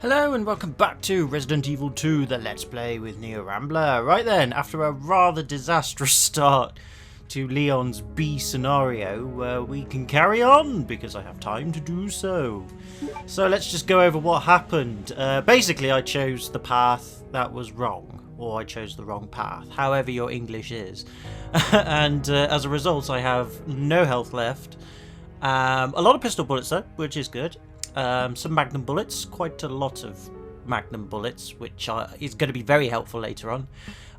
Hello and welcome back to Resident Evil 2, the Let's Play with Neo Rambler. Right then, after a rather disastrous start to Leon's B scenario, we can carry on because I have time to do so. So let's just go over what happened. Basically, I chose the path that was wrong, or I chose the wrong path, however your English is. And as a result, I have no health left. A lot of pistol bullets though, which is good. Some magnum bullets, quite a lot of magnum bullets, which is going to be very helpful later on.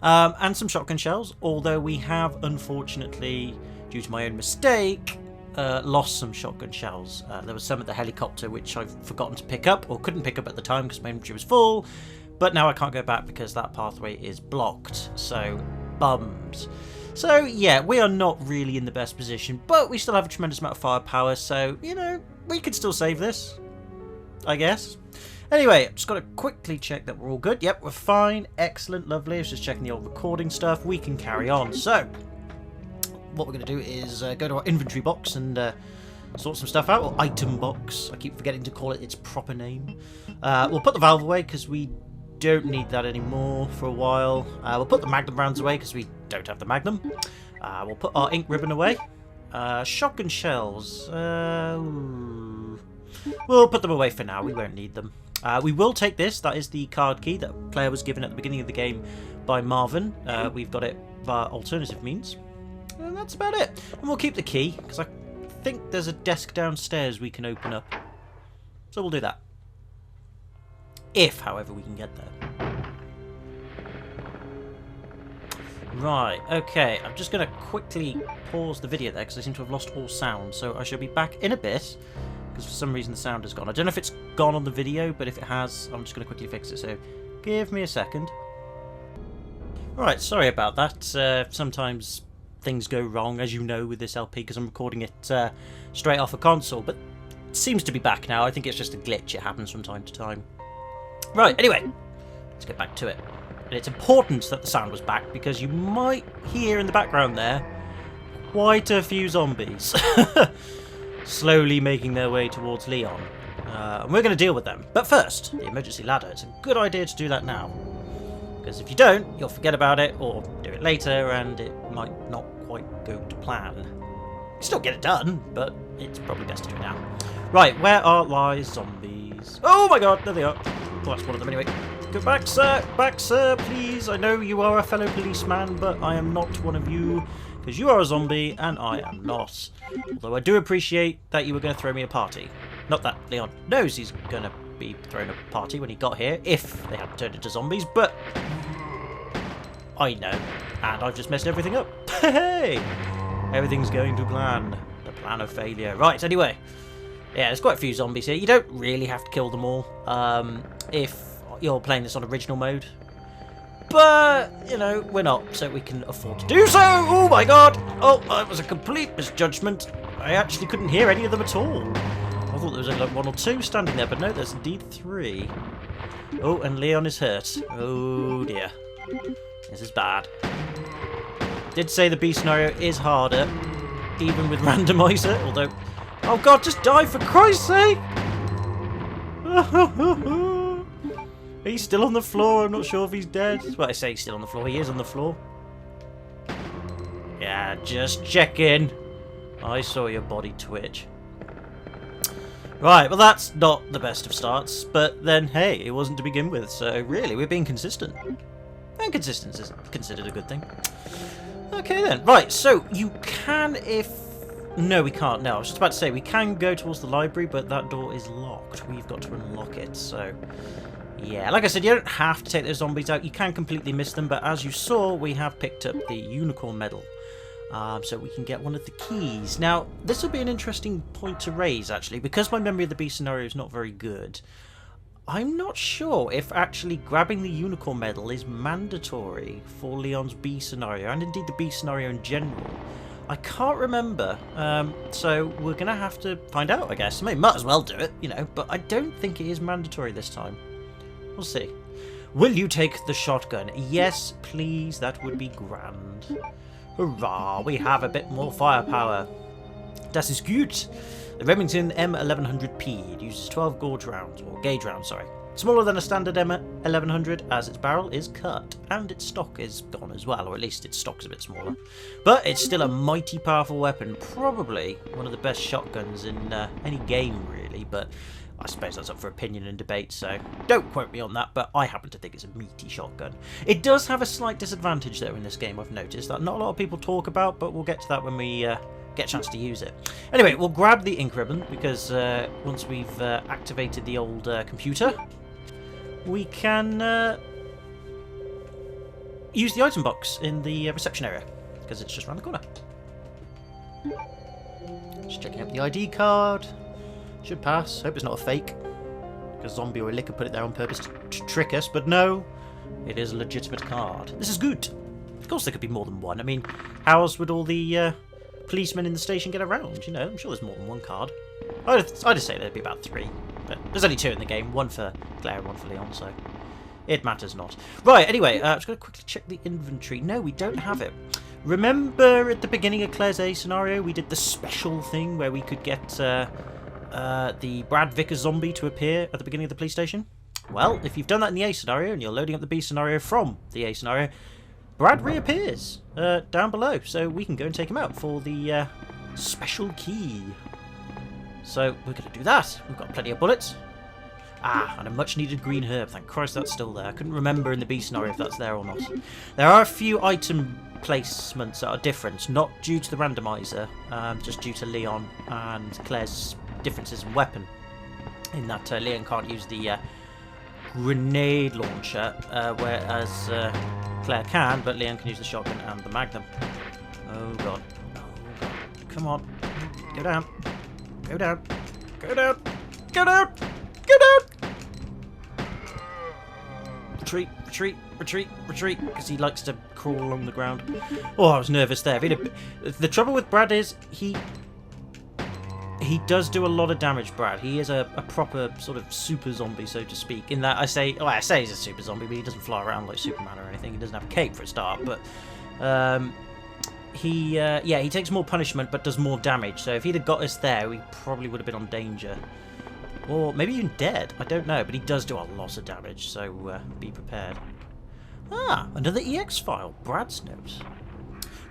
And some shotgun shells, although we have, unfortunately, due to my own mistake, lost some shotgun shells. There was some at the helicopter which I've forgotten to pick up, or couldn't pick up at the time because my inventory was full, but now I can't go back because that pathway is blocked, so bums. So yeah, we are not really in the best position, but we still have a tremendous amount of firepower, so, you know, we could still save this, I guess. Anyway, just got to quickly check that we're all good. Yep, we're fine. Excellent, lovely. I was just checking the old recording stuff. We can carry on. So, what we're going to do is go to our inventory box and sort some stuff out, or item box. I keep forgetting to call it its proper name. We'll put the valve away because we don't need that anymore for a while. We'll put the magnum rounds away because we don't have the magnum. We'll put our ink ribbon away. Shotgun shells. We'll put them away for now. We won't need them. We will take this. That is the card key that player was given at the beginning of the game by Marvin. We've got it via alternative means. And that's about it. And we'll keep the key because I think there's a desk downstairs we can open up. So we'll do that. If, however, we can get there. Right, okay, I'm just going to quickly pause the video there because I seem to have lost all sound, so I shall be back in a bit because for some reason the sound has gone. I don't know if it's gone on the video, but if it has, I'm just going to quickly fix it, so give me a second. Right, sorry about that. Sometimes things go wrong, as you know, with this LP because I'm recording it straight off a console, but it seems to be back now. I think it's just a glitch. It happens from time to time. Right, anyway, let's get back to it. And it's important that the sound was back because you might hear in the background there quite a few zombies slowly making their way towards Leon. And we're going to deal with them. But first, the emergency ladder. It's a good idea to do that now. Because if you don't, you'll forget about it or do it later and it might not quite go to plan. You still get it done, but it's probably best to do it now. Right, where are lies zombies? Oh my god, there they are. Well, that's one of them anyway. Go back, sir, please. I know you are a fellow policeman, but I am not one of you, because you are a zombie, and I am not. Although I do appreciate that you were going to throw me a party. Not that Leon knows he's going to be throwing a party when he got here, if they hadn't turned into zombies, but I know, and I've just messed everything up. Hey! Everything's going to plan. The plan of failure. Right, anyway. Yeah, there's quite a few zombies here. You don't really have to kill them all if you're playing this on original mode. But, you know, we're not, so we can afford to do so. Oh my god! Oh, that was a complete misjudgment. I actually couldn't hear any of them at all. I thought there was only like one or two standing there, but no, there's indeed three. Oh, and Leon is hurt. Oh dear. This is bad. Did say the B scenario is harder, even with randomizer, although... Oh god, just die for Christ's sake! He's still on the floor, I'm not sure if he's dead. Well, I say he's still on the floor, he is on the floor. Yeah, just checking. I saw your body twitch. Right, well that's not the best of starts, but then hey, it wasn't to begin with, so really, we're being consistent. And consistency is considered a good thing. Okay then, right, so you can if... No, we can't. No, I was just about to say, we can go towards the library, but that door is locked. We've got to unlock it, so... Yeah, like I said, you don't have to take those zombies out. You can completely miss them, but as you saw, we have picked up the unicorn medal. So we can get one of the keys. Now, this will be an interesting point to raise, actually, because my memory of the B scenario is not very good. I'm not sure if actually grabbing the unicorn medal is mandatory for Leon's B scenario, and indeed the B scenario in general. I can't remember, so we're going to have to find out, I guess. I mean, might as well do it, you know, but I don't think it is mandatory this time. We'll see. Will you take the shotgun? Yes, please, that would be grand. Hurrah, we have a bit more firepower. Das ist gut. The Remington M1100P. It uses 12 gauge rounds, or gauge rounds, sorry. Smaller than a standard M1100 as its barrel is cut, and its stock is gone as well, or at least its stock's a bit smaller. But it's still a mighty powerful weapon, probably one of the best shotguns in any game really, but I suppose that's up for opinion and debate, so don't quote me on that, but I happen to think it's a meaty shotgun. It does have a slight disadvantage though in this game, I've noticed, that not a lot of people talk about, but we'll get to that when we get a chance to use it. Anyway, we'll grab the ink ribbon, because once we've activated the old computer, we can use the item box in the reception area, because it's just around the corner. Just checking out the ID card. Should pass. Hope it's not a fake, because Zombie or Licker put it there on purpose to trick us, but no, it is a legitimate card. This is good. Of course there could be more than one. I mean, how else would all the policemen in the station get around? You know, I'm sure there's more than one card. I'd just say there'd be about 3. But there's only 2 in the game, 1 for Claire and 1 for Leon, so it matters not. Right, anyway, I'm just going to quickly check the inventory. No, we don't have it. Remember at the beginning of Claire's A scenario, we did the special thing where we could get the Brad Vickers zombie to appear at the beginning of the police station? Well, if you've done that in the A scenario and you're loading up the B scenario from the A scenario, Brad reappears down below, so we can go and take him out for the special key. So we're going to do that. We've got plenty of bullets. Ah, and a much needed green herb. Thank Christ that's still there. I couldn't remember in the B scenario if that's there or not. There are a few item placements that are different, not due to the randomizer, just due to Leon and Claire's differences in weapon. In that Leon can't use the grenade launcher, whereas Claire can, but Leon can use the shotgun and the magnum. Oh god. Oh god. Come on. Go down. Go down. Go down. Go down. Go down. Retreat. Retreat. Retreat. Retreat. Because he likes to crawl along the ground. Oh, I was nervous there. The trouble with Brad is he does do a lot of damage, Brad. He is a proper sort of super zombie, so to speak. In that I say he's a super zombie, but he doesn't fly around like Superman or anything. He doesn't have a cape for a start, but he takes more punishment but does more damage. So if he'd have got us there, we probably would have been on danger. Or maybe even dead. I don't know, but he does do a lot of damage, so be prepared. Ah, another EX file. Brad's note.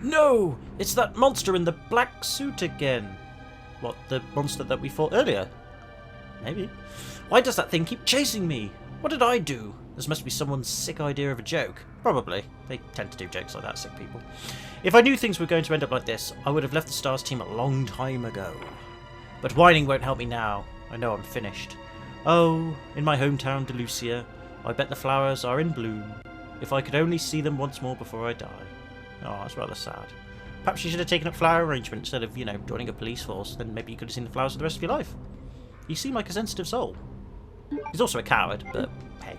No! It's that monster in the black suit again. What, the monster that we fought earlier? Maybe. Why does that thing keep chasing me? What did I do? This must be someone's sick idea of a joke. Probably. They tend to do jokes like that, sick people. If I knew things were going to end up like this, I would have left the STARS team a long time ago. But whining won't help me now. I know I'm finished. Oh, in my hometown, Delucia, I bet the flowers are in bloom. If I could only see them once more before I die. Oh, that's rather sad. Perhaps you should have taken up flower arrangement instead of, you know, joining a police force. Then maybe you could have seen the flowers for the rest of your life. You seem like a sensitive soul. He's also a coward, but hey,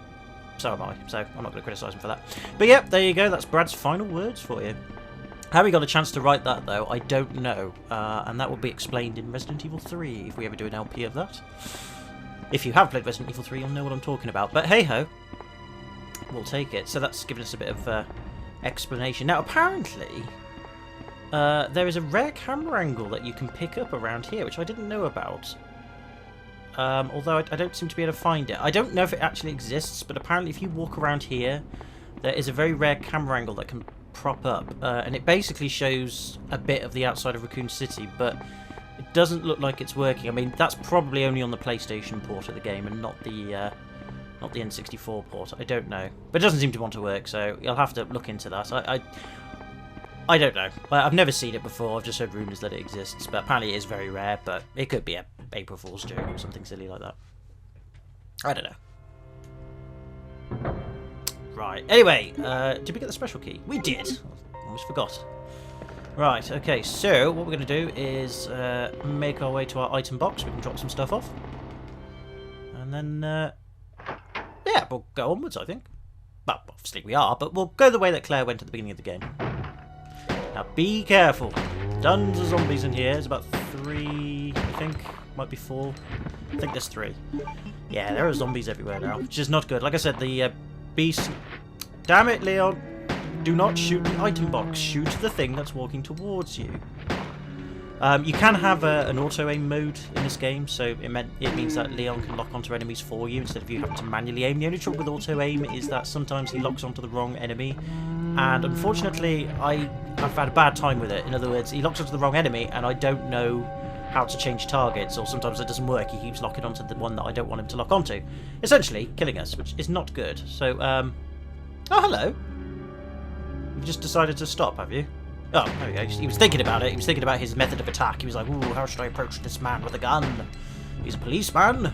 so am I. So I'm not going to criticise him for that. But yep, there you go. That's Brad's final words for you. How we got a chance to write that, though, I don't know. And that will be explained in Resident Evil 3, if we ever do an LP of that. If you have played Resident Evil 3, you'll know what I'm talking about. But hey-ho, we'll take it. So that's given us a bit of explanation. Now, apparently, there is a rare camera angle that you can pick up around here, which I didn't know about. Although I don't seem to be able to find it. I don't know if it actually exists, but apparently if you walk around here, there is a very rare camera angle that can prop up, and it basically shows a bit of the outside of Raccoon City, but it doesn't look like it's working. I mean, that's probably only on the PlayStation port of the game and not the N64 port. I don't know, but it doesn't seem to want to work, so you'll have to look into that. I don't know. I've never seen it before. I've just heard rumours that it exists, but apparently it is very rare. But it could be a April Fool's joke or something silly like that. I don't know. Right, anyway, did we get the special key? We did! Almost forgot. Right, okay, so what we're going to do is make our way to our item box. We can drop some stuff off. And then, yeah, we'll go onwards, I think. Well, obviously we are, but we'll go the way that Claire went at the beginning of the game. Now, be careful. Tons of zombies in here. There's about 3, I think. Might be 4. I think there's 3. Yeah, there are zombies everywhere now, which is not good. Like I said, the beast... Damn it, Leon! Do not shoot the item box. Shoot the thing that's walking towards you. You can have an auto-aim mode in this game, so it means that Leon can lock onto enemies for you instead of you having to manually aim. The only trouble with auto-aim is that sometimes he locks onto the wrong enemy, and unfortunately I've had a bad time with it. In other words, he locks onto the wrong enemy and I don't know how to change targets, or sometimes it doesn't work. He keeps locking onto the one that I don't want him to lock onto, essentially killing us, which is not good. So, oh, hello. You've just decided to stop, have you? Oh, there we go. He was thinking about it. He was thinking about his method of attack. He was like, ooh, how should I approach this man with a gun? He's a policeman.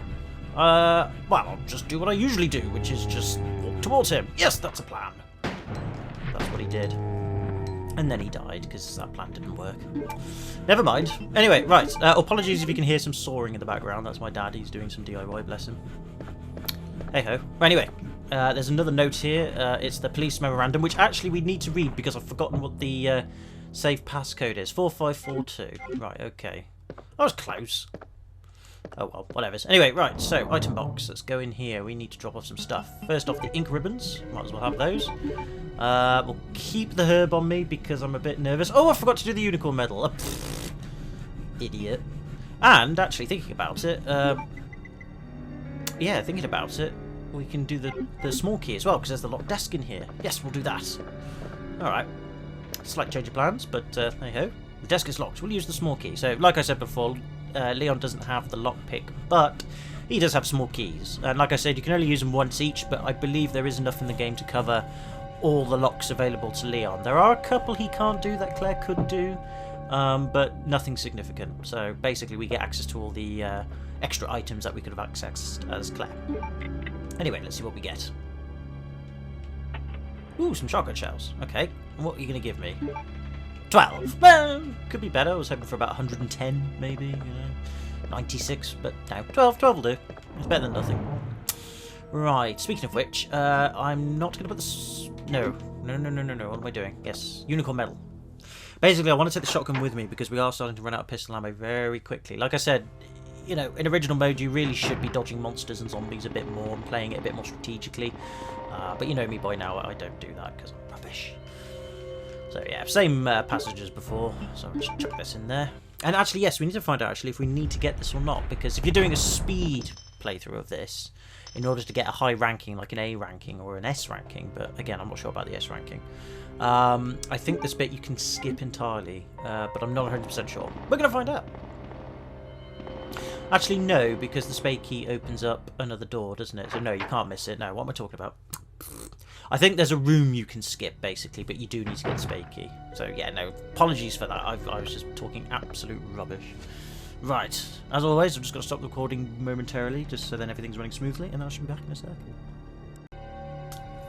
Well, I'll just do what I usually do, which is just walk towards him. Yes, that's a plan. That's what he did. And then he died, because that plan didn't work. Never mind. Anyway, right. Apologies if you can hear some sawing in the background. That's my dad. He's doing some DIY, bless him. Hey-ho. Anyway. There's another note here. It's the police memorandum, which actually we need to read because I've forgotten what the safe passcode is. 4542. Right, okay. I was close. Oh well, whatever. Anyway, right, so item box. Let's go in here. We need to drop off some stuff. First off, the ink ribbons. Might as well have those. We'll keep the herb on me because I'm a bit nervous. Oh, I forgot to do the unicorn medal. Idiot. And, actually, thinking about it, yeah, thinking about it, we can do the small key as well, because there's the locked desk in here. Yes, we'll do that. Alright. Slight change of plans, but hey-ho. The desk is locked. We'll use the small key. So, like I said before, Leon doesn't have the lockpick, but he does have small keys. And like I said, you can only use them once each, but I believe there is enough in the game to cover all the locks available to Leon. There are a couple he can't do that Claire could do, but nothing significant. So, basically, we get access to all the extra items that we could have accessed as Claire. Anyway, let's see what we get. Ooh, some chocolate shells. Okay. And what are you going to give me? 12. Well, could be better. I was hoping for about 110, maybe, you know. 96, but no. 12 will do. It's better than nothing. Right, speaking of which, I'm not going to put this... No. What am I doing? Yes, unicorn medal. Basically, I want to take the shotgun with me because we are starting to run out of pistol ammo very quickly. Like I said, you know, in original mode, you really should be dodging monsters and zombies a bit more and playing it a bit more strategically. But you know me by now, I don't do that because I'm rubbish. So yeah, same passage as before. So I'll just chuck this in there. And actually, yes, we need to find out actually if we need to get this or not. Because if you're doing a speed playthrough of this, in order to get a high ranking, like an A ranking or an S ranking, but again, I'm not sure about the S ranking, I think this bit you can skip entirely, but I'm not 100% sure. We're going to find out. Actually, no, because the spade key opens up another door, doesn't it? So no, you can't miss it. No, what am I talking about? I think there's a room you can skip, basically, but you do need to get the spade key. So yeah, no, apologies for that. I was just talking absolute rubbish. Right, as always, I'm just going to stop recording momentarily, just so then everything's running smoothly, and then I should be back in a second.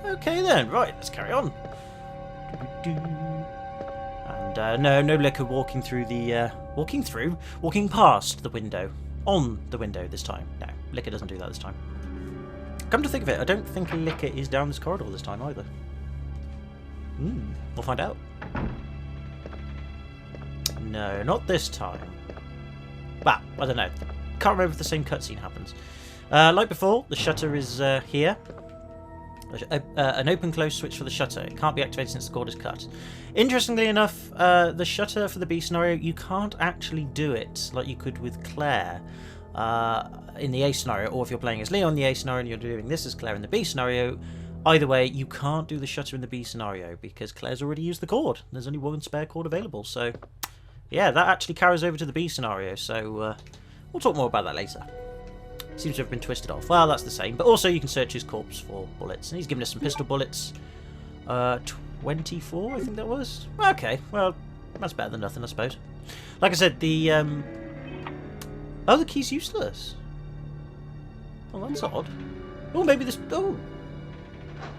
Okay then, right, let's carry on. And no liquor walking past the window. On the window this time. No, liquor doesn't do that this time. Come to think of it, I don't think liquor is down this corridor this time either. We'll find out. No, not this time. Well, I don't know. Can't remember if the same cutscene happens. Like before, the shutter is here. An open-close switch for the shutter. It can't be activated since the cord is cut. Interestingly enough, the shutter for the B scenario, you can't actually do it like you could with Claire in the A scenario, or if you're playing as Leon in the A scenario and you're doing this as Claire in the B scenario. Either way, you can't do the shutter in the B scenario because Claire's already used the cord. There's only one spare cord available, so yeah, that actually carries over to the B scenario, so we'll talk more about that later. Seems to have been twisted off. Well, that's the same. But also you can search his corpse for bullets. And he's given us some pistol bullets. 24, I think that was. Okay, well, that's better than nothing, I suppose. Like I said, the... Oh, the key's useless. Well, that's odd. Oh, maybe this... Oh!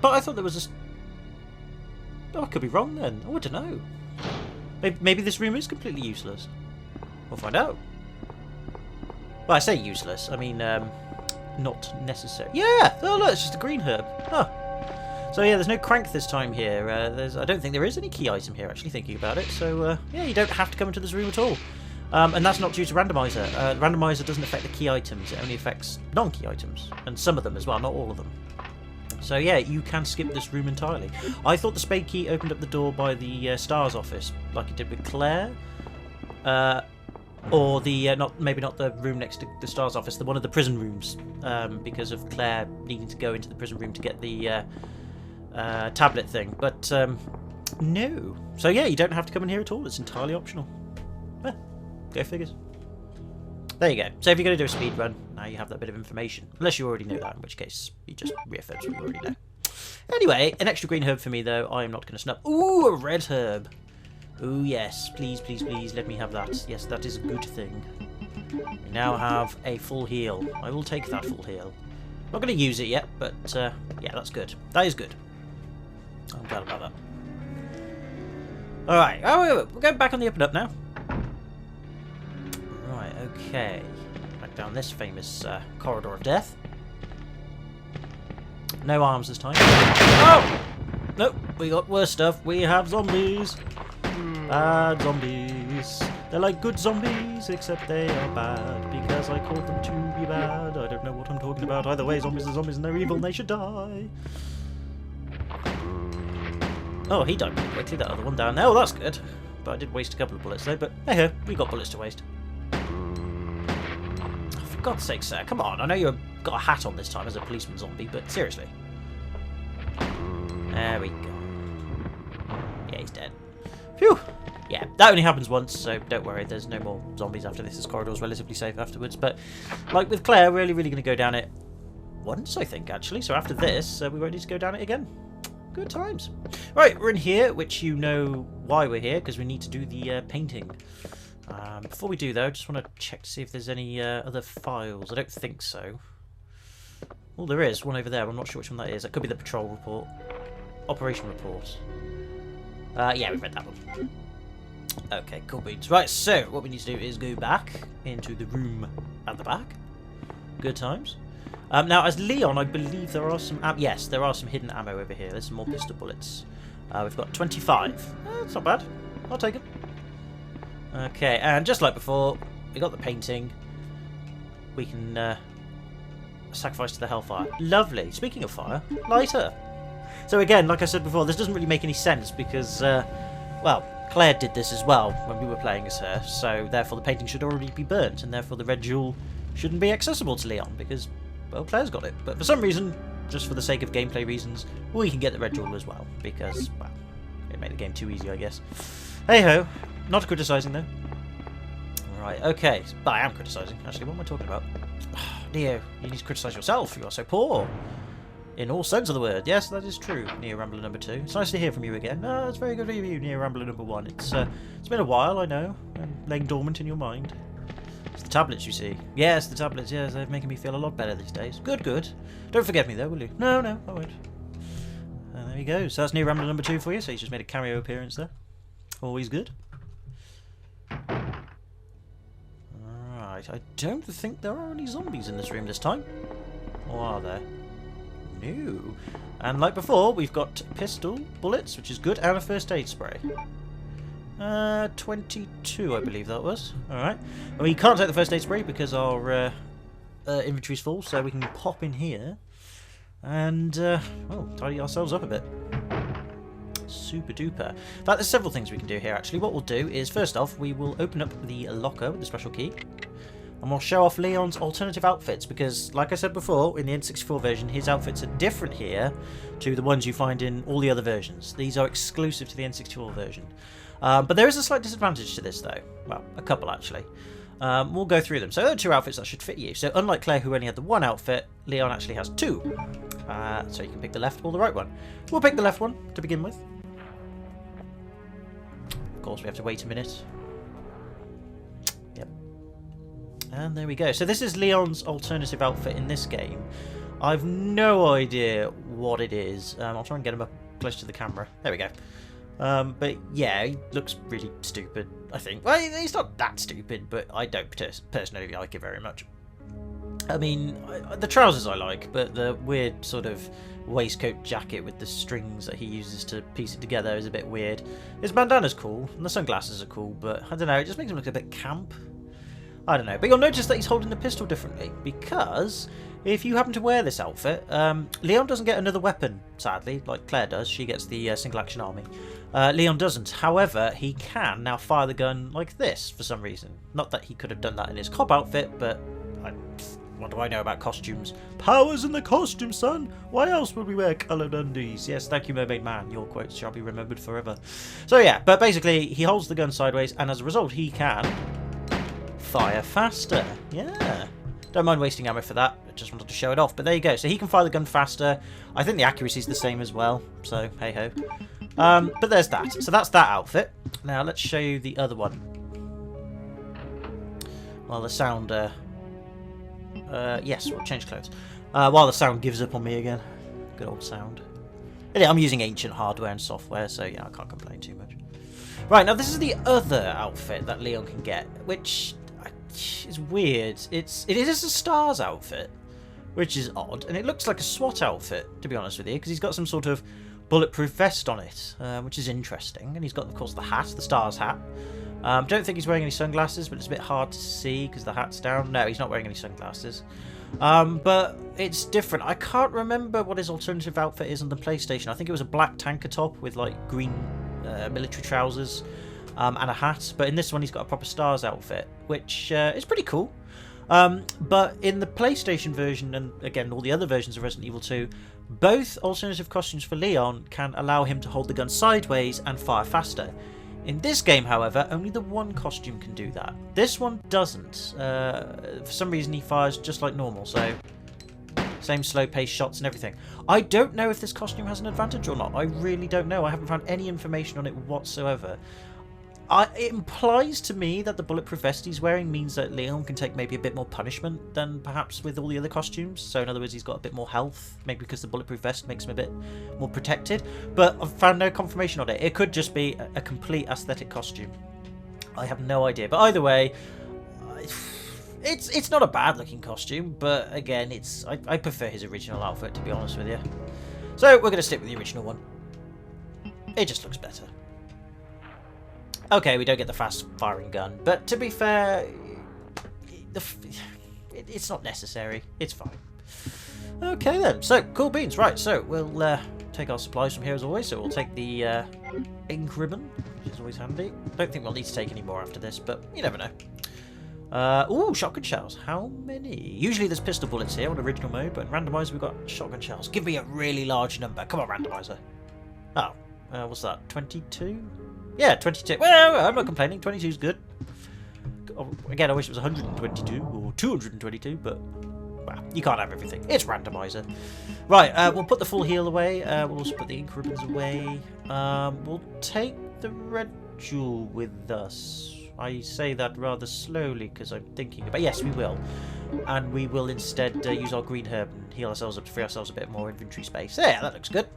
But I thought there was a... Oh, I could be wrong then. Oh, I don't know. Maybe this room is completely useless. We'll find out. Well, I say useless. I mean, not necessary. Yeah! Oh, look, it's just a green herb. Huh. So, yeah, there's no crank this time here. I don't think there is any key item here, actually, thinking about it. So, yeah, you don't have to come into this room at all. And that's not due to Randomizer. Randomizer doesn't affect the key items. It only affects non-key items. And some of them as well, not all of them. So, yeah, you can skip this room entirely. I thought the spade key opened up the door by the STARS office, like it did with Claire. Or the maybe not the room next to the Star's office, the one of the prison rooms, because of Claire needing to go into the prison room to get the tablet thing. But no. So yeah, you don't have to come in here at all. It's entirely optional. Go figures. There you go. So if you're going to do a speed run, now you have that bit of information. Unless you already know that, in which case you just reaffirms what you already know. Anyway, an extra green herb for me, though. I am not going to snub. Ooh, a red herb. Ooh, yes. Please, please, please, let me have that. Yes, that is a good thing. We now have a full heal. I will take that full heal. Not going to use it yet, but yeah, that's good. That is good. I'm glad about that. Alright, we're going back on the up and up now. Right, okay. Back down this famous corridor of death. No arms this time. Oh! Nope, we got worse stuff. We have zombies. Bad zombies. They're like good zombies, except they are bad because I called them to be bad. I don't know what I'm talking about. Either way, zombies are zombies and they're evil and they should die. Oh, he died pretty quickly, that other one down there. Oh, that's good. But I did waste a couple of bullets though, but hey, we got bullets to waste. Oh, for God's sake, sir. Come on, I know you've got a hat on this time as a policeman zombie, but seriously. There we go. Yeah, he's dead. Phew! Yeah, that only happens once, so don't worry, there's no more zombies after this. This corridor's relatively safe afterwards, but like with Claire, we're really going to go down it once, I think, actually. So after this, we won't need to go down it again. Good times. Right, we're in here, which you know why we're here, because we need to do the painting. Before we do, though, I just want to check to see if there's any other files. I don't think so. Well, there is one over there. I'm not sure which one that is. That could be the patrol report. Operation report. Yeah, we've read that one. Okay, cool beans. Right, so what we need to do is go back into the room at the back. Good times. Now, as Leon, I believe there are some... yes, there are some hidden ammo over here. There's some more pistol bullets. We've got 25. That's not bad. I'll take it. Okay, and just like before, we got the painting. We can sacrifice to the Hellfire. Lovely. Speaking of fire, lighter. So again, like I said before, this doesn't really make any sense because, well, Claire did this as well when we were playing as her. So therefore, the painting should already be burnt, and therefore the red jewel shouldn't be accessible to Leon because... well, Claire's got it, but for some reason, just for the sake of gameplay reasons, we can get the red jewel as well, because, well, it made the game too easy, I guess. Hey-ho, not criticising, though. Right, okay, but I am criticising, actually, what am I talking about? Neo, you need to criticise yourself, you are so poor. In all sense of the word, yes, that is true, Neo Rambler number 2. It's nice to hear from you again. No, it's very good of you, Neo Rambler number 1. It's been a while, I know, I'm laying dormant in your mind. It's the tablets, you see. Yes, the tablets, yes, they're making me feel a lot better these days. Good, good. Don't forget me, though, will you? No, no, I won't. And there you go. So that's New Rambler number 2 for you. So he's just made a cameo appearance there. Always good. Alright, I don't think there are any zombies in this room this time. Or are there? No. And like before, we've got pistol bullets, which is good, and a first aid spray. 22, I believe that was. Alright. Well, we can't take the first aid spray because our inventory's full, so we can pop in here and, oh, tidy ourselves up a bit. Super duper. In fact, there's several things we can do here, actually. What we'll do is, first off, we will open up the locker with the special key, and we'll show off Leon's alternative outfits, because, like I said before, in the N64 version, his outfits are different here to the ones you find in all the other versions. These are exclusive to the N64 version. But there is a slight disadvantage to this, though. Well, a couple, actually. We'll go through them. So there are 2 outfits that should fit you. So unlike Claire, who only had the 1 outfit, Leon actually has 2. So you can pick the left or the right one. We'll pick the left one to begin with. Of course, we have to wait a minute. Yep. And there we go. So this is Leon's alternative outfit in this game. I've no idea what it is. I'll try and get him up close to the camera. There we go. But yeah, he looks really stupid, I think. Well, he's not that stupid, but I don't personally like it very much. I mean, the trousers I like, but the weird sort of waistcoat jacket with the strings that he uses to piece it together is a bit weird. His bandana's cool, and the sunglasses are cool, but I don't know, it just makes him look a bit camp. I don't know, but you'll notice that he's holding the pistol differently, because If you happen to wear this outfit, Leon doesn't get another weapon, sadly, like Claire does. She gets the single action army. Leon doesn't. However, he can now fire the gun like this for some reason. Not that he could have done that in his cop outfit, but what do I know about costumes? Powers in the costume, son! Why else would we wear coloured undies? Yes, thank you, Mermaid Man. Your quotes shall be remembered forever. So yeah, but basically, he holds the gun sideways, and as a result, he can fire faster. Yeah. Don't mind wasting ammo for that. I just wanted to show it off. But there you go. So he can fire the gun faster. I think the accuracy is the same as well. So, hey-ho. But there's that. So that's that outfit. Now, let's show you the other one. Well, the sound... yes, we'll change clothes. While the sound gives up on me again. Good old sound. Yeah, I'm using ancient hardware and software, so yeah, I can't complain too much. Right, now this is the other outfit that Leon can get, which... it's weird. It is a STARS outfit, which is odd, and it looks like a SWAT outfit, to be honest with you, because he's got some sort of bulletproof vest on it, which is interesting. And he's got, of course, the hat, the STARS hat. Don't think he's wearing any sunglasses, but it's a bit hard to see because the hat's down. No, he's not wearing any sunglasses. But it's different. I can't remember what his alternative outfit is on the PlayStation. I think it was a black tanker top with like green military trousers. And a hat, but in this one he's got a proper STARS outfit, which is pretty cool. But in the PlayStation version, and again all the other versions of Resident Evil 2, both alternative costumes for Leon can allow him to hold the gun sideways and fire faster. In this game, however, only the one costume can do that. This one doesn't. For some reason he fires just like normal, so same slow-paced shots and everything. I don't know if this costume has an advantage or not. I really don't know. I haven't found any information on it whatsoever. It implies to me that the bulletproof vest he's wearing means that Leon can take maybe a bit more punishment than perhaps with all the other costumes. So in other words, he's got a bit more health, maybe because the bulletproof vest makes him a bit more protected. But I've found no confirmation on it. It could just be a complete aesthetic costume. I have no idea. But either way, it's not a bad looking costume. But again, I prefer his original outfit, to be honest with you. So we're going to stick with the original one. It just looks better. Okay, we don't get the fast-firing gun, but to be fair, it's not necessary. It's fine. Okay then, so cool beans. Right, so we'll take our supplies from here as always. So we'll take the ink ribbon, which is always handy. Don't think we'll need to take any more after this, but you never know. Ooh, shotgun shells. How many? Usually there's pistol bullets here on original mode, but in Randomizer we've got shotgun shells. Give me a really large number. Come on, Randomizer. Oh, what's that? 22? Yeah, 22. Well, I'm not complaining. 22 is good. Again, I wish it was 122 or 222, but well, you can't have everything. It's Randomizer. Right, we'll put the full heal away. We'll also put the ink ribbons away. We'll take the red jewel with us. I say that rather slowly because I'm thinking about... Yes, we will. And we will instead use our green herb and heal ourselves up to free ourselves a bit more inventory space. There, that looks good.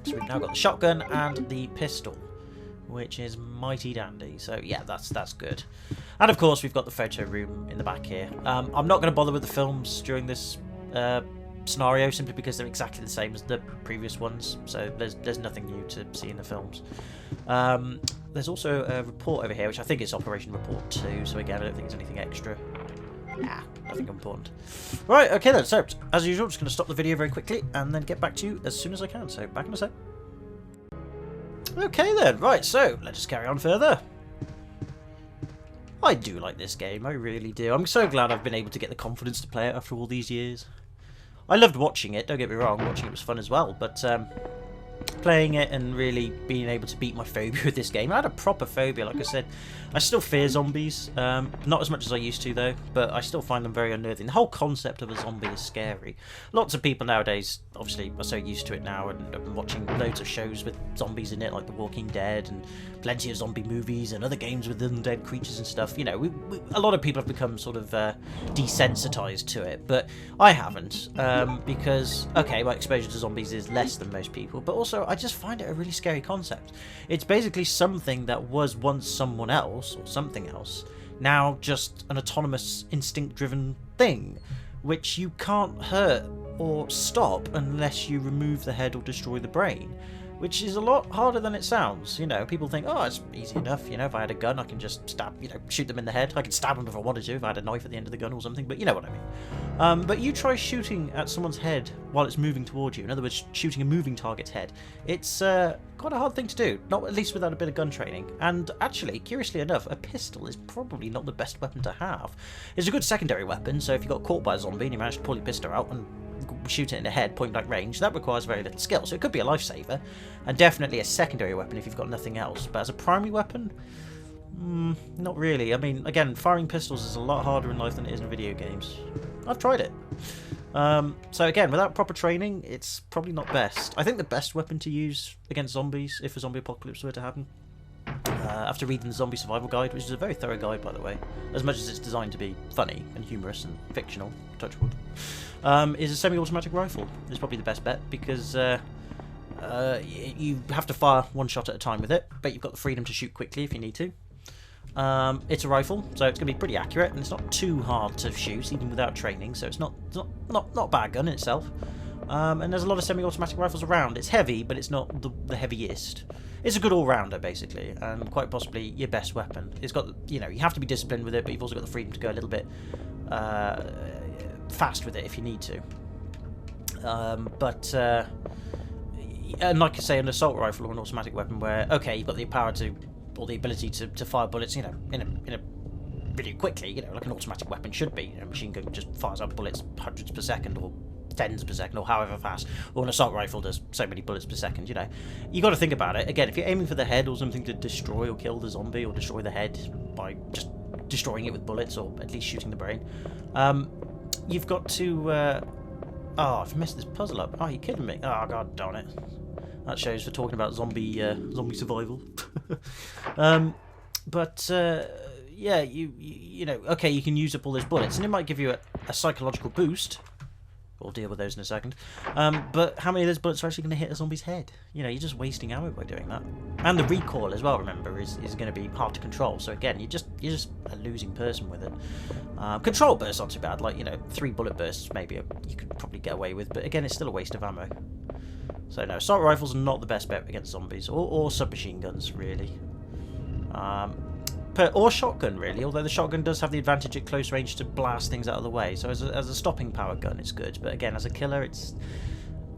So we've now got the shotgun and the pistol, which is mighty dandy. So yeah, that's good. And of course we've got the photo room in the back here. I'm not going to bother with the films during this scenario simply because they're exactly the same as the previous ones, so there's nothing new to see in the films. There's also a report over here, which I think is Operation Report 2, so again I don't think there's anything extra. Nah, nothing important. Right, okay then, so as usual I'm just going to stop the video very quickly and then get back to you as soon as I can, so back in a sec. Okay then, right, so let's just carry on further. I do like this game, I really do. I'm so glad I've been able to get the confidence to play it after all these years. I loved watching it, don't get me wrong, watching it was fun as well, but playing it and really being able to beat my phobia with this game. I had a proper phobia, like I said. I still fear zombies, not as much as I used to though, but I still find them very unnerving. The whole concept of a zombie is scary. Lots of people nowadays obviously are so used to it now and have been watching loads of shows with zombies in it, like The Walking Dead, and plenty of zombie movies and other games with undead creatures and stuff. You know, a lot of people have become sort of desensitized to it, but I haven't, because, okay, my exposure to zombies is less than most people, but also I just find it a really scary concept. It's basically something that was once someone else, or something else, now just an autonomous, instinct-driven thing, which you can't hurt or stop unless you remove the head or destroy the brain, which is a lot harder than it sounds. You know, people think, oh, it's easy enough. You know, if I had a gun, I can just stab, you know, shoot them in the head. I could stab them if I wanted to, if I had a knife at the end of the gun or something, but you know what I mean. But you try shooting at someone's head while it's moving towards you. In other words, shooting a moving target's head. It's quite a hard thing to do, not at least without a bit of gun training. And actually, curiously enough, a pistol is probably not the best weapon to have. It's a good secondary weapon, so if you got caught by a zombie and you managed to pull your pistol out and shoot it in the head, point blank range, that requires very little skill, so it could be a lifesaver, and definitely a secondary weapon if you've got nothing else. But as a primary weapon, not really. I mean, again, firing pistols is a lot harder in life than it is in video games. I've tried it. So again, without proper training, it's probably not best. I think the best weapon to use against zombies, if a zombie apocalypse were to happen, after reading the Zombie Survival Guide, which is a very thorough guide, by the way, as much as it's designed to be funny and humorous and fictional, touch wood, is a semi-automatic rifle. It's probably the best bet, because you have to fire one shot at a time with it, but you've got the freedom to shoot quickly if you need to. It's a rifle, so it's going to be pretty accurate, and it's not too hard to shoot, even without training, so it's not a bad gun in itself. And there's a lot of semi-automatic rifles around. It's heavy, but it's not the heaviest. It's a good all-rounder, basically, and quite possibly your best weapon. It's got, you know, you have to be disciplined with it, but you've also got the freedom to go a little bit fast with it if you need to. And like I say, an assault rifle or an automatic weapon where, okay, you've got the power to, or the ability to fire bullets, you know, in a really quickly, you know, like an automatic weapon should be. You know, a machine gun just fires out bullets hundreds per second, or tens per second, or however fast, or an assault rifle does so many bullets per second. You know, you got to think about it. Again, if you're aiming for the head or something to destroy or kill the zombie, or destroy the head by just destroying it with bullets, or at least shooting the brain, you've got to oh, I've messed this puzzle up. Oh, you're kidding me. Oh, god darn it. That shows for talking about zombie survival. Yeah, you know, okay, you can use up all those bullets, and it might give you a psychological boost. We'll deal with those in a second. But how many of those bullets are actually going to hit a zombie's head? You know, you're just wasting ammo by doing that. And the recoil as well, remember, is going to be hard to control. So again, you're just a losing person with it. Control bursts aren't too bad. Like, you know, 3 bullet bursts maybe you could probably get away with. But again, it's still a waste of ammo. So no, assault rifles are not the best bet against zombies, or submachine guns, really. Or shotgun, really, although the shotgun does have the advantage at close range to blast things out of the way. So as a stopping power gun, it's good. But again, as a killer, it's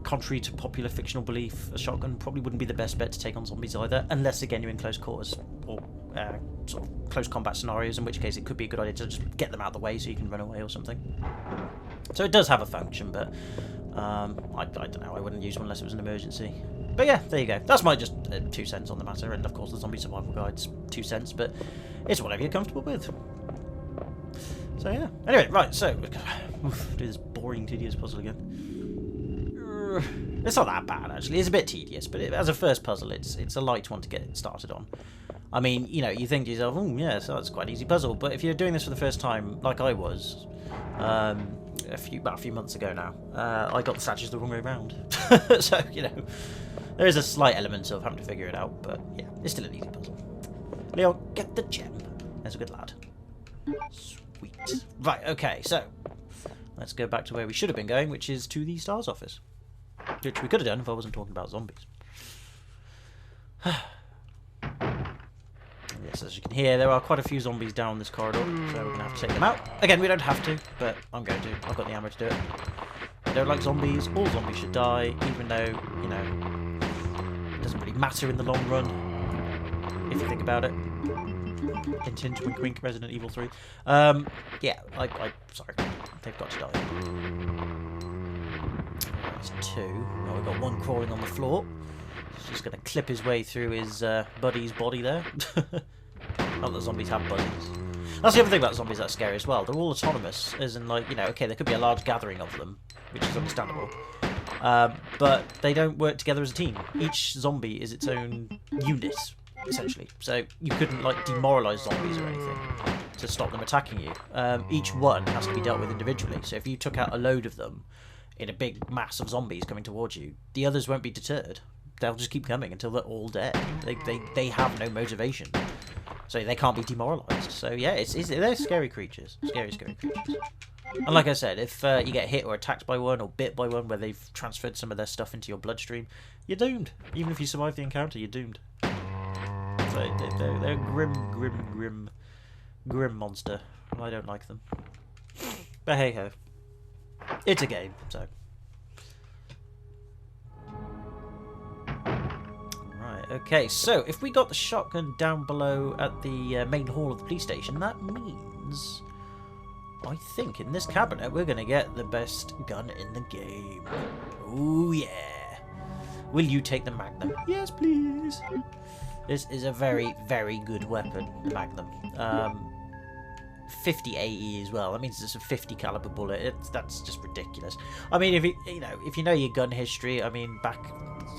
contrary to popular fictional belief, a shotgun probably wouldn't be the best bet to take on zombies either, unless, again, you're in close quarters, or sort of close combat scenarios, in which case it could be a good idea to just get them out of the way so you can run away or something. So it does have a function, but I don't know, I wouldn't use one unless it was an emergency. But yeah, there you go. That's my just 2 cents on the matter, and of course the Zombie Survival Guide's 2 cents, but it's whatever you're comfortable with. So yeah. Anyway, right, so do this boring, tedious puzzle again. It's not that bad, actually. It's a bit tedious, but as a first puzzle, it's a light one to get started on. I mean, you know, you think to yourself, oh yeah, so that's quite an easy puzzle, but if you're doing this for the first time, like I was, a few months ago now, I got the statues the wrong way around. So, you know, there is a slight element of having to figure it out, but yeah, it's still an easy puzzle. Leo, get the gem. There's a good lad. Sweet. Right, okay, so let's go back to where we should have been going, which is to the STARS office. Which we could have done if I wasn't talking about zombies. Yes, as you can hear, there are quite a few zombies down this corridor, so we're going to have to take them out. Again, we don't have to, but I'm going to. I've got the ammo to do it. I don't like zombies. All zombies should die, even though, you know, it doesn't really matter in the long run, if you think about it. Hint, hint, wink, wink, Resident Evil 3. Yeah, sorry, they've got to die. That's 2. Now we've got 1 crawling on the floor. He's just going to clip his way through his buddy's body there. Not that zombies have buddies. That's the other thing about zombies that's scary as well. They're all autonomous, as in, like, you know, okay, there could be a large gathering of them, which is understandable. But they don't work together as a team. Each zombie is its own unit, essentially. So you couldn't, like, demoralise zombies or anything to stop them attacking you. Each one has to be dealt with individually. So if you took out a load of them in a big mass of zombies coming towards you, the others won't be deterred. They'll just keep coming until they're all dead. They have no motivation, so they can't be demoralised. So yeah, they're scary creatures. Scary creatures. And like I said, if you get hit or attacked by one or bit by one where they've transferred some of their stuff into your bloodstream, you're doomed. Even if you survive the encounter, you're doomed. So they're a grim monster. I don't like them. But hey ho. It's a game, so. Right, okay, so if we got the shotgun down below at the main hall of the police station, that means, I think, in this cabinet we're going to get the best gun in the game. Ooh, yeah. Will you take the Magnum? Yes, please. This is a very, very good weapon, the Magnum. 50 AE as well. That means it's a 50 caliber bullet. That's just ridiculous. I mean, if you know your gun history, I mean, back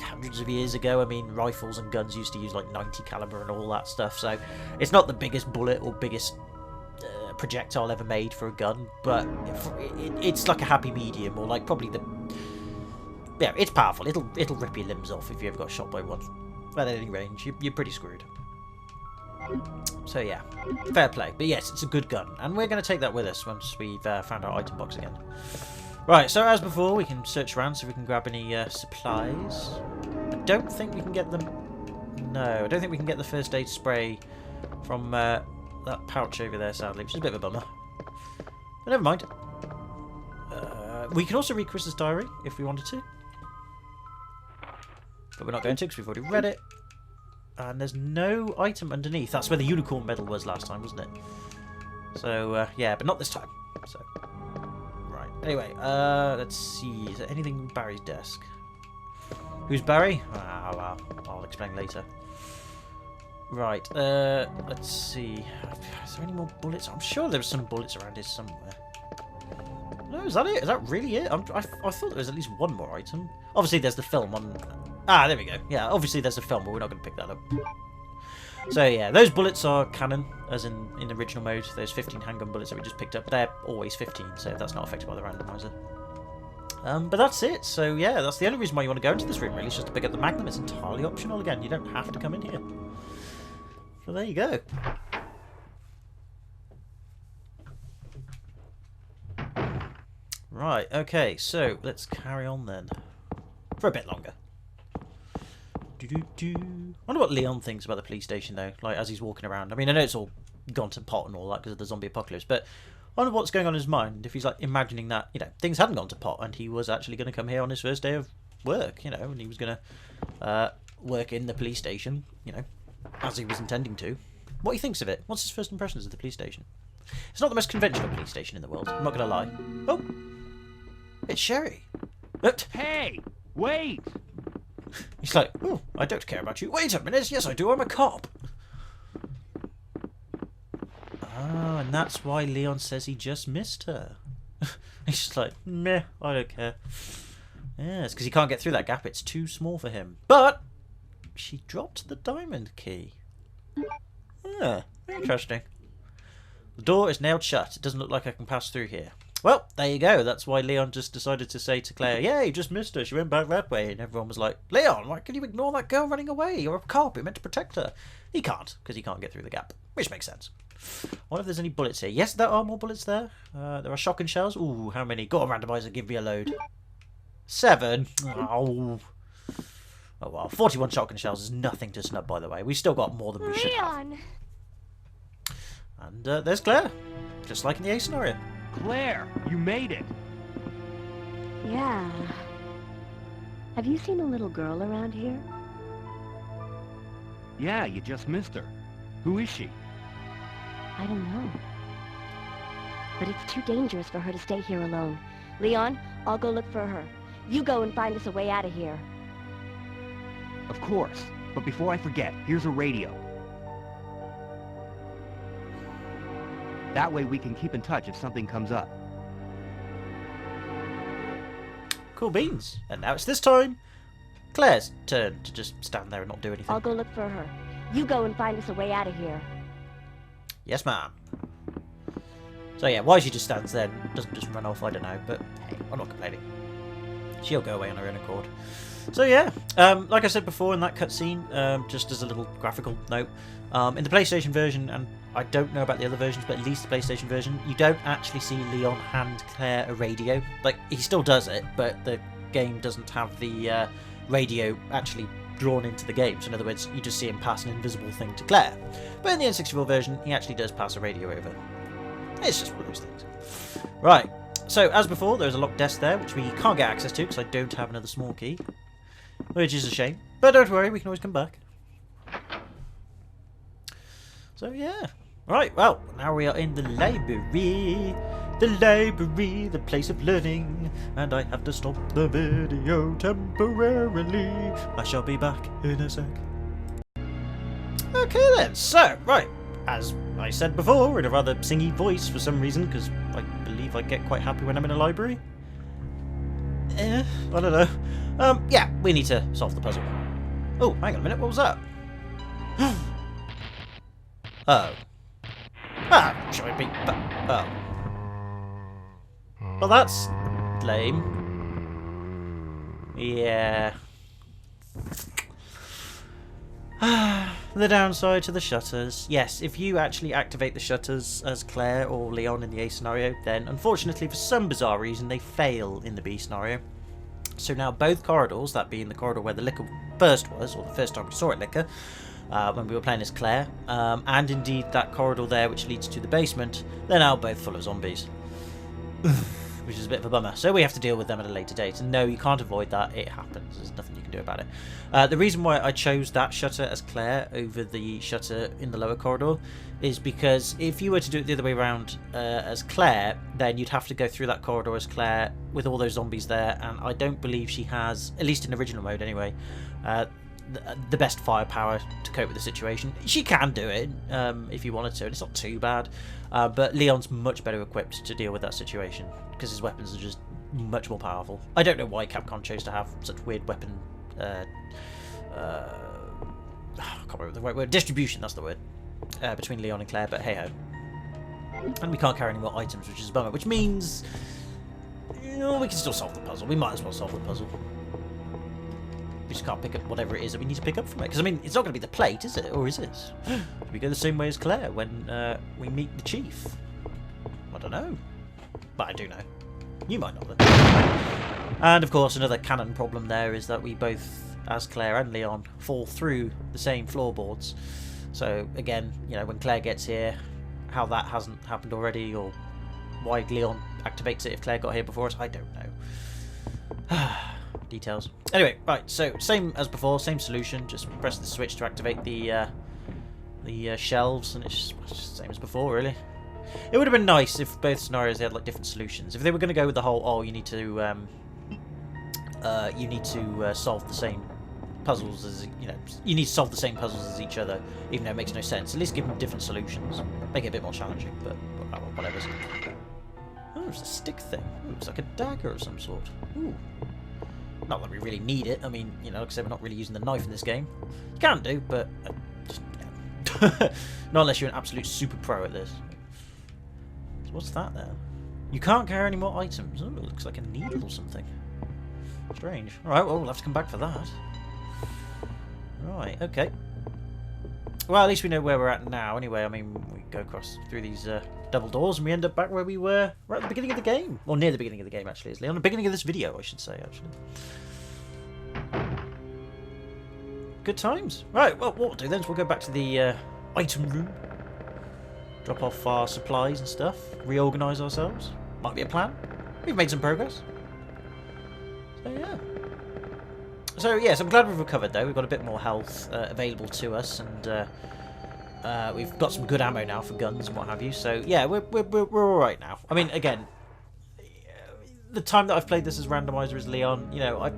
hundreds of years ago, I mean, rifles and guns used to use like 90 caliber and all that stuff. So it's not the biggest bullet or biggest projectile ever made for a gun, but it's like a happy medium, or like probably the. Yeah, it's powerful. It'll rip your limbs off if you ever got shot by one. At any range, you're pretty screwed. So yeah, fair play. But yes, it's a good gun, and we're going to take that with us once we've found our item box again. Right, so as before, we can search around so we can grab any supplies. I don't think we can get them. No, I don't think we can get the first aid spray from that pouch over there, sadly, which is a bit of a bummer. But never mind. We can also read Chris's diary if we wanted to. But we're not going to because we've already read it. And there's no item underneath. That's where the unicorn medal was last time, wasn't it? So, yeah, but not this time. So, right. Anyway, let's see. Is there anything on Barry's desk? Who's Barry? Well, I'll explain later. Right, let's see. Is there any more bullets? I'm sure there's some bullets around here somewhere. No, is that it? Is that really it? I thought there was at least one more item. Obviously, there's the film on... Ah, there we go. Yeah, obviously there's a film, but we're not going to pick that up. So yeah, those bullets are canon, as in original mode. Those 15 handgun bullets that we just picked up, they're always 15, so that's not affected by the randomizer. But that's it. So yeah, that's the only reason why you want to go into this room, really. It's just to pick up the Magnum. It's entirely optional again. You don't have to come in here. So there you go. Right, okay, so let's carry on then. For a bit longer. I wonder what Leon thinks about the police station, though, like, as he's walking around. I mean, I know it's all gone to pot and all that because of the zombie apocalypse, but I wonder what's going on in his mind if he's, like, imagining that, you know, things hadn't gone to pot and he was actually going to come here on his first day of work, you know, and he was going to work in the police station, you know, as he was intending to. What he thinks of it. What's his first impressions of the police station? It's not the most conventional police station in the world, I'm not going to lie. Oh! It's Sherry. Hey! Wait! He's like, oh, I don't care about you. Wait a minute, yes I do, I'm a cop. Ah, and that's why Leon says he just missed her. He's just like, meh, I don't care. Yeah, it's because he can't get through that gap, it's too small for him. But she dropped the diamond key. Ah, interesting. The door is nailed shut. It doesn't look like I can pass through here. Well, there you go. That's why Leon just decided to say to Claire, yeah, you just missed her. She went back that way. And everyone was like, Leon, why can you ignore that girl running away? You're a cop. You're meant to protect her. He can't, because he can't get through the gap. Which makes sense. I wonder if there's any bullets here. Yes, there are more bullets there. There are shotgun shells. Ooh, how many? Go on, randomizer. Give me a load. 7. Oh. Oh, well. 41 shotgun shells is nothing to snub, by the way. We've still got more than we should have. And there's Claire. Just like in the A scenario. Claire, you made it. Yeah. Have you seen a little girl around here? Yeah, you just missed her. Who is she? I don't know. But it's too dangerous for her to stay here alone. Leon, I'll go look for her. You go and find us a way out of here. Of course. But before I forget, here's a radio. That way we can keep in touch if something comes up. Cool beans. And now it's this time Claire's turn to just stand there and not do anything. I'll go look for her. You go and find us a way out of here. Yes, ma'am. So yeah, why she just stands there and doesn't just run off, I don't know. But hey, I'm not complaining. She'll go away on her own accord. So yeah, like I said before in that cutscene, just as a little graphical note, in the PlayStation version, and I don't know about the other versions, but at least the PlayStation version, you don't actually see Leon hand Claire a radio. Like, he still does it, but the game doesn't have the radio actually drawn into the game. So in other words, you just see him pass an invisible thing to Claire. But in the N64 version, he actually does pass a radio over. It's just one of those things. Right, so as before, there's a locked desk there, which we can't get access to because I don't have another small key. Which is a shame. But don't worry, we can always come back. So yeah. Right, well, now we are in the library. The library, the place of learning. And I have to stop the video temporarily. I shall be back in a sec. Okay then, so, right. As I said before, in a rather singy voice for some reason, because I believe I get quite happy when I'm in a library. I don't know. Yeah, we need to solve the puzzle. Oh, hang on a minute, what was that? Oh. Ah, should I be... Oh. Well, that's lame. Yeah. The downside to the shutters. Yes, if you actually activate the shutters as Claire or Leon in the A scenario, then unfortunately for some bizarre reason they fail in the B scenario. So now both corridors, that being the corridor where the liquor first was, or the first time we saw it liquor, when we were playing as Claire, and indeed that corridor there which leads to the basement, they're now both full of zombies. Which is a bit of a bummer. So we have to deal with them at a later date. And no, you can't avoid that. It happens. There's nothing you can do about it. The reason why I chose that shutter as Claire over the shutter in the lower corridor is because if you were to do it the other way around as Claire, then you'd have to go through that corridor as Claire with all those zombies there. And I don't believe she has, at least in original mode anyway, the best firepower to cope with the situation. She can do it if you wanted to, and it's not too bad. But Leon's much better equipped to deal with that situation because his weapons are just much more powerful. I don't know why Capcom chose to have such weird weapon I can't remember the right word. Distribution, that's the word. Between Leon and Claire, but hey ho. And we can't carry any more items, which is a bummer. Which means, you know, we can still solve the puzzle. We might as well solve the puzzle. We just can't pick up whatever it is that we need to pick up from it. Because, I mean, it's not going to be the plate, is it? Or is it? We go the same way as Claire when we meet the chief. I don't know. But I do know. You might not, though. And, of course, another canon problem there is that we both, as Claire and Leon, fall through the same floorboards. So, again, you know, when Claire gets here, how that hasn't happened already, or why Leon activates it if Claire got here before us, I don't know. Details. Anyway, right, so same as before, same solution, just press the switch to activate the shelves, and it's just the same as before, really. It would have been nice if both scenarios they had like different solutions. If they were going to go with the whole, oh, you need to solve the same puzzles as, you know, you need to solve the same puzzles as each other, even though it makes no sense. At least give them different solutions, make it a bit more challenging. But whatever. Oh, it's a stick thing. Ooh, it's like a dagger of some sort. Ooh. Not that we really need it. I mean, you know, like I said, we're not really using the knife in this game. You can do, but just, yeah. Not unless you're an absolute super pro at this. So what's that there? You can't carry any more items. Oh, it looks like a needle or something. Strange. Alright, well, we'll have to come back for that. Right, okay. Well, at least we know where we're at now. Anyway, I mean, we go across through these double doors and we end up back where we were right at the beginning of the game. Or near the beginning of the game, actually. It's on the beginning of this video, I should say, actually. Good times. Right, well, what we'll do then is we'll go back to the item room. Drop off our supplies and stuff. Reorganise ourselves. Might be a plan. We've made some progress. So, yeah. So, yes, I'm glad we've recovered, though. We've got a bit more health available to us, and we've got some good ammo now for guns and what have you. So, yeah, we're all right now. I mean, again, the time that I've played this as Randomizer as Leon, you know,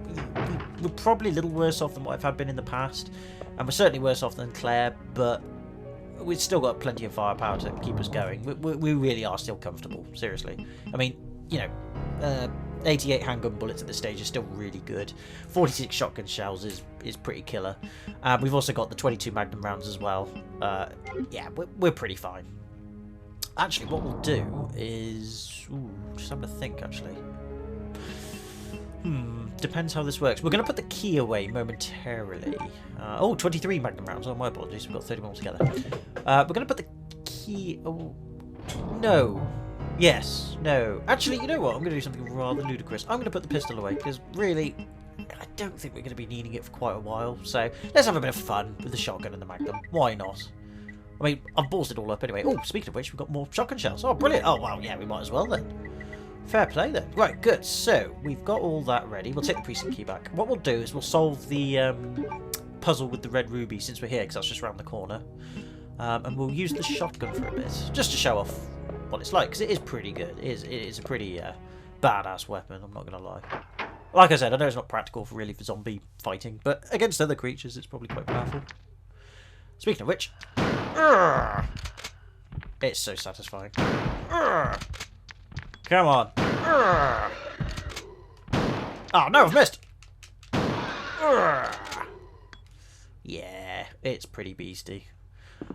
we're probably a little worse off than what I've been in the past, and we're certainly worse off than Claire, but we've still got plenty of firepower to keep us going. We really are still comfortable, seriously. I mean, you know, 88 handgun bullets at this stage is still really good. 46 shotgun shells is pretty killer. We've also got the 22 Magnum rounds as well. Yeah, we're pretty fine. Actually, what we'll do is... Ooh, just having to think, actually. Depends how this works. We're going to put the key away momentarily. Oh, 23 Magnum rounds. Oh, my apologies. We've got 30 more together. We're going to put the Oh, no. Yes. No. Actually, you know what? I'm going to do something rather ludicrous. I'm going to put the pistol away, because really, I don't think we're going to be needing it for quite a while. So, let's have a bit of fun with the shotgun and the Magnum. Why not? I mean, I've ballsed it all up anyway. Oh, speaking of which, we've got more shotgun shells. Oh, brilliant. Oh, well, yeah, we might as well then. Fair play then. Right, good. So, we've got all that ready. We'll take the precinct key back. What we'll do is we'll solve the puzzle with the red ruby since we're here, because that's just around the corner. And we'll use the shotgun for a bit, just to show off what it's like, because it is pretty good. It is a pretty badass weapon, I'm not going to lie. Like I said, I know it's not practical for zombie fighting, but against other creatures it's probably quite powerful. Speaking of which, it's so satisfying. Come on. Oh no, I've missed. Yeah, it's pretty beastie.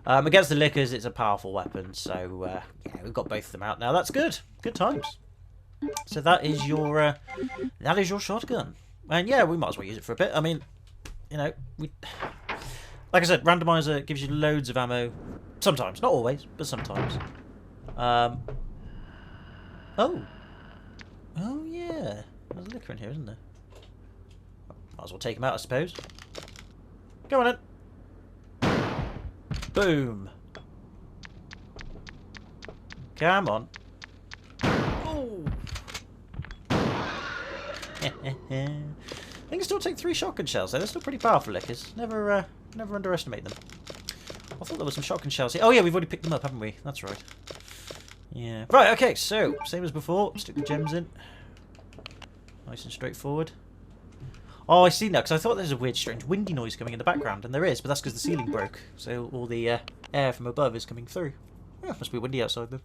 Against the lickers, it's a powerful weapon, so yeah, we've got both of them out now. That's good. Good times. So that is your shotgun, and yeah, we might as well use it for a bit. I mean, you know, like I said, Randomizer gives you loads of ammo. Sometimes, not always, but sometimes. Oh yeah, there's a liquor in here, isn't there? Might as well take him out, I suppose. Go on then. Boom. Come on. Oh. I can still take 3 shotgun shells though. They're still pretty powerful lickers. Never underestimate them. I thought there was some shotgun shells here. Oh yeah, we've already picked them up, haven't we? That's right. Yeah. Right, okay, so same as before. Stick the gems in. Nice and straightforward. Oh, I see now, because I thought there was a weird, strange, windy noise coming in the background, and there is, but that's because the ceiling broke, so all the air from above is coming through. Yeah, must be windy outside, then.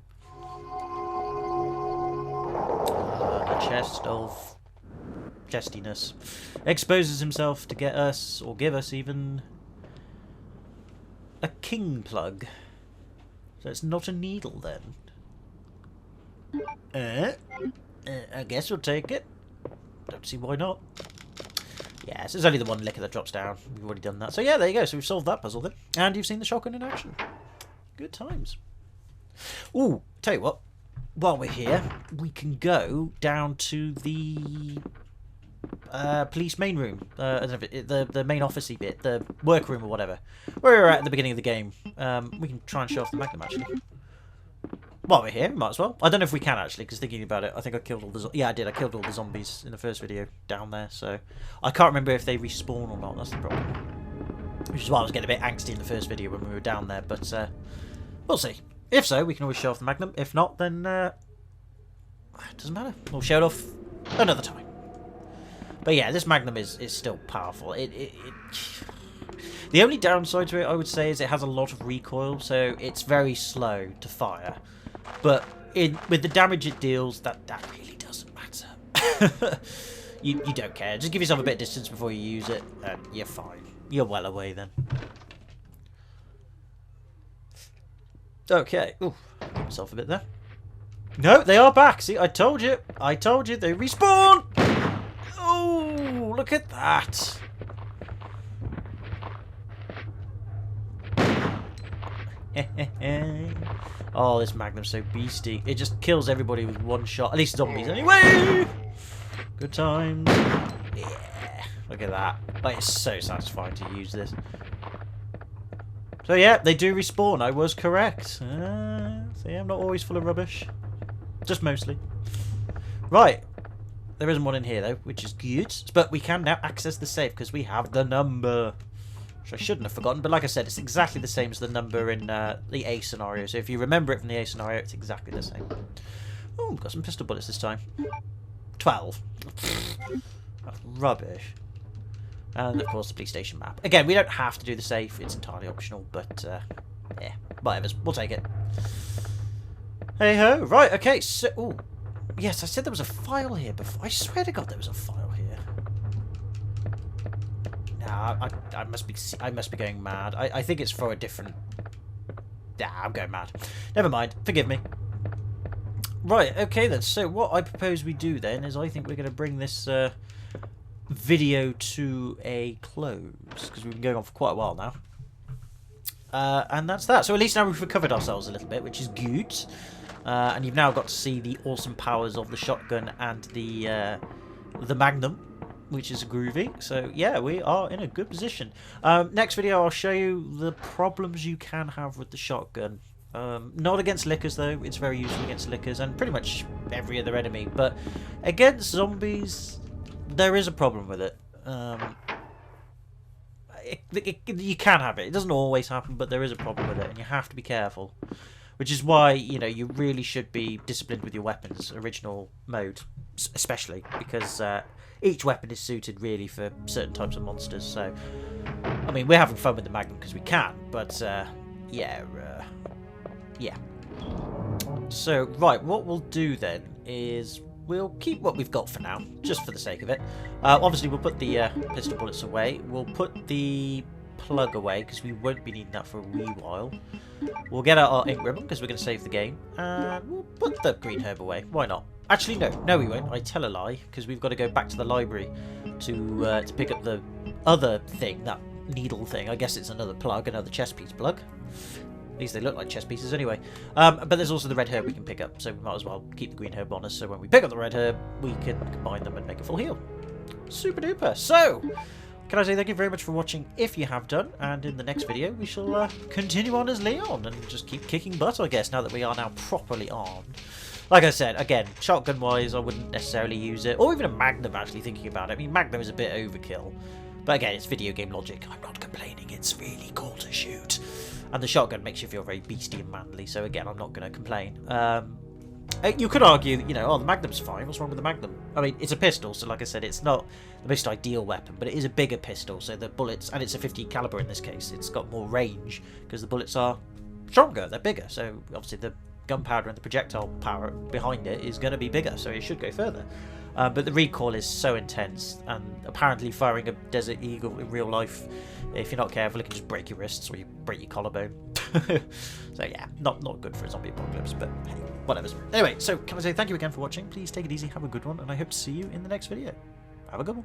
A chest of chestiness. Exposes himself to get us, or give us even, a king plug. So it's not a needle, then. I guess we'll take it. Don't see why not. Yes, there's only the one licker that drops down. We've already done that. So yeah, there you go. So we've solved that puzzle then. And you've seen the shotgun in action. Good times. Ooh, tell you what. While we're here, we can go down to the police main room. The main office-y bit. The workroom or whatever. Where we were at the beginning of the game. We can try and show off the Magnum, actually. While we're here, might as well. I don't know if we can, actually, because thinking about it, I think I killed all the... Yeah, I did. I killed all the zombies in the first video down there, so... I can't remember if they respawn or not. That's the problem. Which is why I was getting a bit angsty in the first video when we were down there, but... we'll see. If so, we can always show off the Magnum. If not, then... it doesn't matter. We'll show it off another time. But yeah, this Magnum is still powerful. The only downside to it, I would say, is it has a lot of recoil, so it's very slow to fire. But with the damage it deals, that really doesn't matter. you don't care. Just give yourself a bit of distance before you use it, and you're fine. You're well away then. Okay. Ooh, give myself a bit there. No, they are back. See, I told you. I told you. They respawn. Oh, look at that. Oh, this Magnum's so beastie. It just kills everybody with one shot. At least zombies anyway. Good times. Yeah. Look at that. Like, it's so satisfying to use this. So yeah, they do respawn. I was correct. See, I'm not always full of rubbish. Just mostly. Right. There isn't one in here though, which is good. But we can now access the safe because we have the number. Which I shouldn't have forgotten, but like I said, it's exactly the same as the number in the A scenario. So if you remember it from the A scenario, it's exactly the same. Oh, we've got some pistol bullets this time. 12. That's rubbish. And of course the police station map. Again, we don't have to do the safe, it's entirely optional, but yeah, whatever, we'll take it. Hey ho, right, okay, so, ooh, yes, I said there was a file here before. I swear to God there was a file here. Nah, I must be going mad. I think it's for a different... Nah, I'm going mad. Never mind, forgive me. Right, okay then, so what I propose we do then is I think we're going to bring this video to a close, because we've been going on for quite a while now. And that's that. So at least now we've recovered ourselves a little bit, which is good. And you've now got to see the awesome powers of the shotgun and the Magnum, which is groovy. So yeah, we are in a good position. Next video I'll show you the problems you can have with the shotgun. Not against lickers though, it's very useful against lickers and pretty much every other enemy, but against zombies there is a problem with it. You can have it. It doesn't always happen, but there is a problem with it and you have to be careful. Which is why, you know, you really should be disciplined with your weapons, original mode, especially, because each weapon is suited really for certain types of monsters. So, I mean, we're having fun with the Magnum because we can, but yeah. So, right, what we'll do then is we'll keep what we've got for now, just for the sake of it. Obviously, we'll put the pistol bullets away. We'll put the plug away because we won't be needing that for a wee while. We'll get out our ink ribbon because we're going to save the game, and we'll put the green herb away. Why not? Actually, no, we won't. I tell a lie because we've got to go back to the library to pick up the other thing, that needle thing. I guess it's another plug, another chest piece plug. At least they look like chest pieces anyway. But there's also the red herb we can pick up, so we might as well keep the green herb on us. So when we pick up the red herb, we can combine them and make a full heal. Super duper. So, can I say thank you very much for watching if you have done, and in the next video we shall continue on as Leon and just keep kicking butt, I guess, now that we are now properly armed. Like I said, again, shotgun wise I wouldn't necessarily use it, or even a Magnum actually thinking about it. I mean, Magnum is a bit overkill, but again, it's video game logic. I'm not complaining, it's really cool to shoot. And the shotgun makes you feel very beastie and manly, so again, I'm not going to complain. You could argue, you know, oh, the Magnum's fine, what's wrong with the Magnum? I mean, it's a pistol, so like I said, it's not the most ideal weapon, but it is a bigger pistol, so the bullets, and it's a 50 caliber in this case, it's got more range, because the bullets are stronger, they're bigger, so obviously the gunpowder and the projectile power behind it is going to be bigger, so it should go further. But the recoil is so intense, and apparently firing a Desert Eagle in real life, if you're not careful, it can just break your wrists or you break your collarbone. So yeah, not good for a zombie apocalypse, but hey, whatever. Anyway, so can I say thank you again for watching? Please take it easy, have a good one, and I hope to see you in the next video. Have a good one.